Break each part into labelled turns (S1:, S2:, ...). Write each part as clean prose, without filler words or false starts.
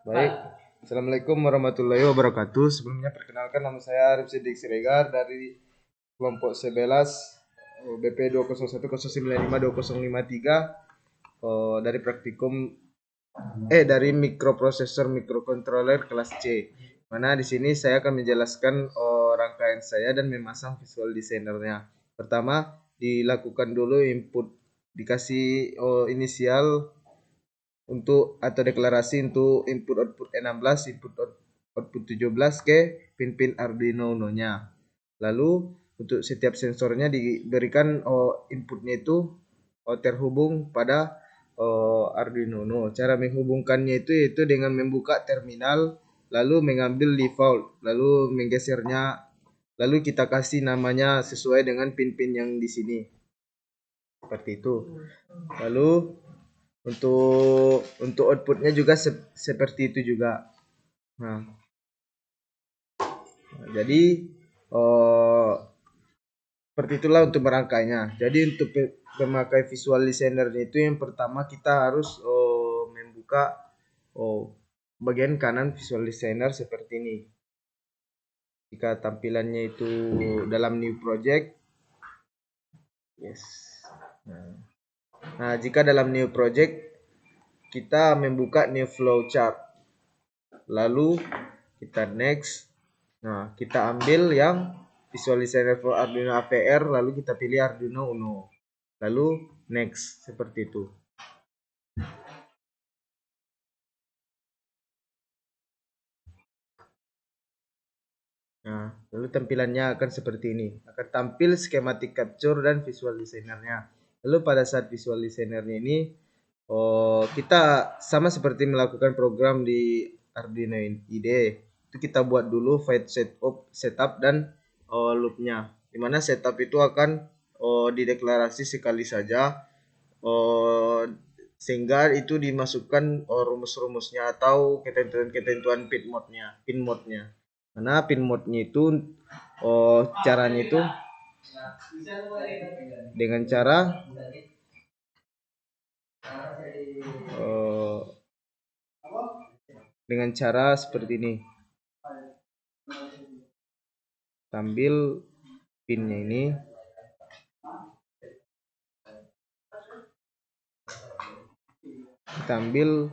S1: Baik, Assalamualaikum warahmatullahi wabarakatuh. Sebelumnya perkenalkan, nama saya Arif Sidik Siregar dari kelompok 11 BP 201095253 dari praktikum dari mikroprosesor mikrocontroller kelas C. Mana di sini saya akan menjelaskan rangkaian saya dan memasang visual desainernya. Pertama, dilakukan dulu input, dikasih inisial untuk atau deklarasi untuk input output E16, output 17 ke pin-pin Arduino Uno-nya. Lalu untuk setiap sensornya diberikan inputnya itu terhubung pada Arduino Uno. Cara menghubungkannya itu yaitu dengan membuka terminal, lalu mengambil default, lalu menggesernya, lalu kita kasih namanya sesuai dengan pin-pin yang di sini. Seperti itu. Lalu untuk outputnya juga seperti itu juga. Nah, jadi seperti itulah untuk merangkainya. Jadi untuk memakai visual designer itu yang pertama kita harus membuka bagian kanan visual designer seperti ini. Jika tampilannya itu dalam new project, yes. Nah, jika dalam new project kita membuka new flowchart. Lalu kita next. Nah, kita ambil yang visual designer for Arduino AVR, lalu kita pilih Arduino Uno. Lalu next, seperti itu. Nah, lalu tampilannya akan seperti ini. Akan tampil schematic capture dan visual designernya. Lalu pada saat visual designernya ini, kita sama seperti melakukan program di Arduino IDE. Itu kita buat dulu file setup dan loopnya. Dimana setup itu akan dideklarasi sekali saja, sehingga itu dimasukkan rumus-rumusnya atau ketentuan-ketentuan pin mode-nya. Karena pin mode-nya itu caranya itu dengan cara seperti ini. Ambil pinnya ini, kita ambil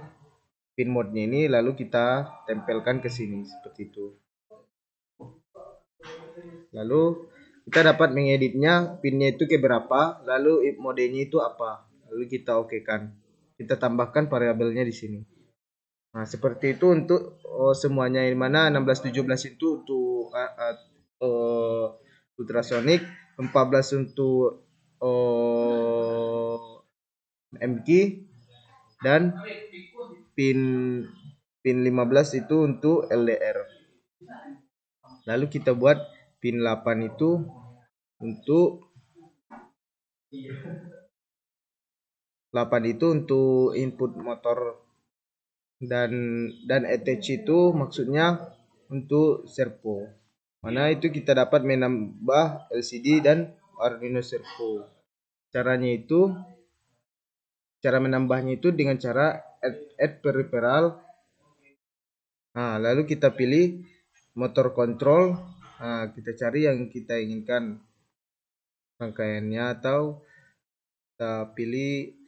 S1: pin mode-nya ini, lalu kita tempelkan ke sini seperti itu. Lalu kita dapat mengeditnya pinnya itu ke berapa, lalu modenya itu apa, lalu kita okekan. Kita tambahkan variabelnya di sini. Nah, seperti itu untuk semuanya. Yang mana 1617 itu untuk ultrasonic, 14 untuk MQ, dan pin 15 itu untuk LDR. Lalu kita buat pin 8 itu untuk input motor, dan attach itu maksudnya untuk servo. Mana itu kita dapat menambah LCD dan Arduino servo. Cara menambahnya itu dengan cara add peripheral. Nah, lalu kita pilih motor control. Nah, kita cari yang kita inginkan rangkaiannya, atau kita pilih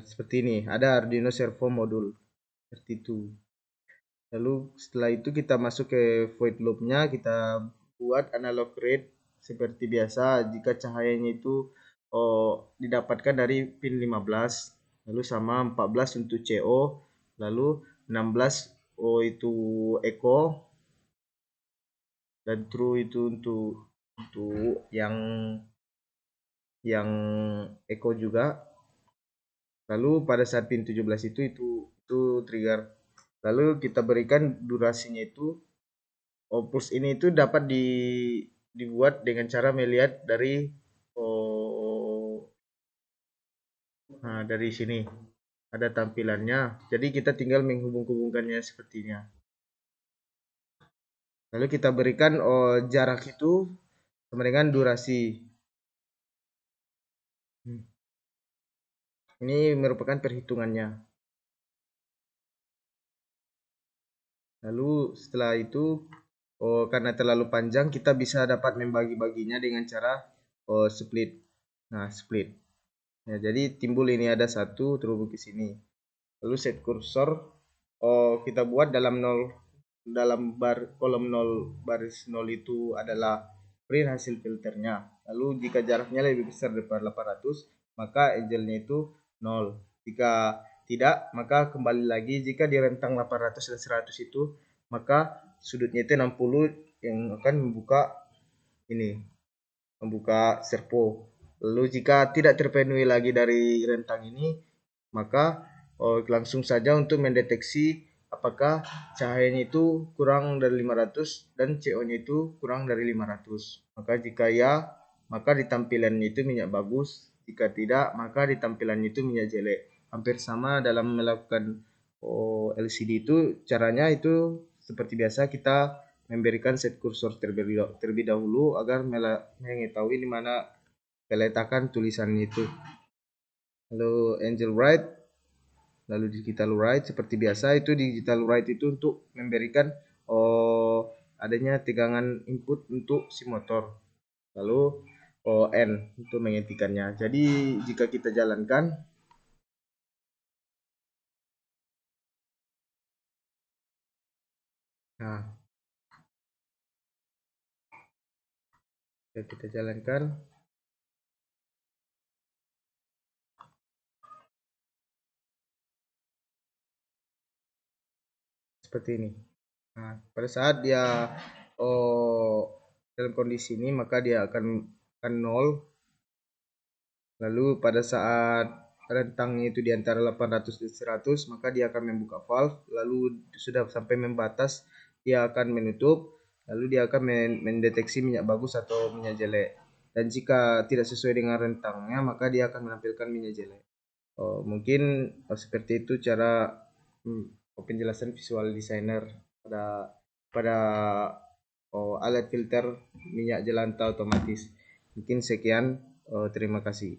S1: seperti ini. Ada Arduino servo modul seperti itu. Lalu setelah itu kita masuk ke void loop-nya, kita buat analog rate seperti biasa. Jika cahayanya itu didapatkan dari pin 15, lalu sama 14 untuk CO, lalu 16 itu echo, dan true itu untuk yang echo juga. Lalu pada saat pin 17 itu trigger. Lalu kita berikan durasinya itu. Push ini itu dapat dibuat dengan cara melihat dari dari sini ada tampilannya. Jadi kita tinggal menghubung-hubungkannya sepertinya. Lalu kita berikan jarak itu sama dengan durasi. Ini merupakan perhitungannya. Lalu setelah itu, karena terlalu panjang, kita bisa dapat membagi-baginya dengan cara split. Nah, split. Ya, jadi timbul ini ada satu terhubung ke sini. Lalu set kursor, kita buat dalam kolom 0 baris 0 itu adalah print hasil filternya. Lalu jika jaraknya lebih besar daripada 800, maka angelnya itu 0. Jika tidak, maka kembali lagi jika di rentang 800 dan 100 itu, maka sudutnya itu 60 yang akan membuka servo. Lalu jika tidak terpenuhi lagi dari rentang ini, maka langsung saja untuk mendeteksi apakah cahayanya itu kurang dari 500 dan CO-nya itu kurang dari 500. Maka jika ya, maka di tampilannya itu minyak bagus. Jika tidak, maka di tampilannya itu minyak jelek. Hampir sama dalam melakukan LCD itu, caranya itu seperti biasa kita memberikan set kursor terlebih dahulu agar mengetahui di mana peletakan tulisan itu. Lalu angel write, lalu digital write seperti biasa. Itu digital write itu untuk memberikan adanya tegangan input untuk si motor. Lalu N untuk menghentikannya. Jadi jika kita jalankan, nah jika kita jalankan seperti ini. Nah, pada saat dia dalam kondisi ini, maka dia akan 0. Lalu pada saat rentangnya itu di antara 800 dan 100, maka dia akan membuka valve. Lalu sudah sampai membatas, dia akan menutup. Lalu dia akan mendeteksi minyak bagus atau minyak jelek. Dan jika tidak sesuai dengan rentangnya, maka dia akan menampilkan minyak jelek. Mungkin seperti itu cara penjelasan visual designer pada pada alat filter minyak jelantah otomatis. Mungkin sekian. Terima kasih.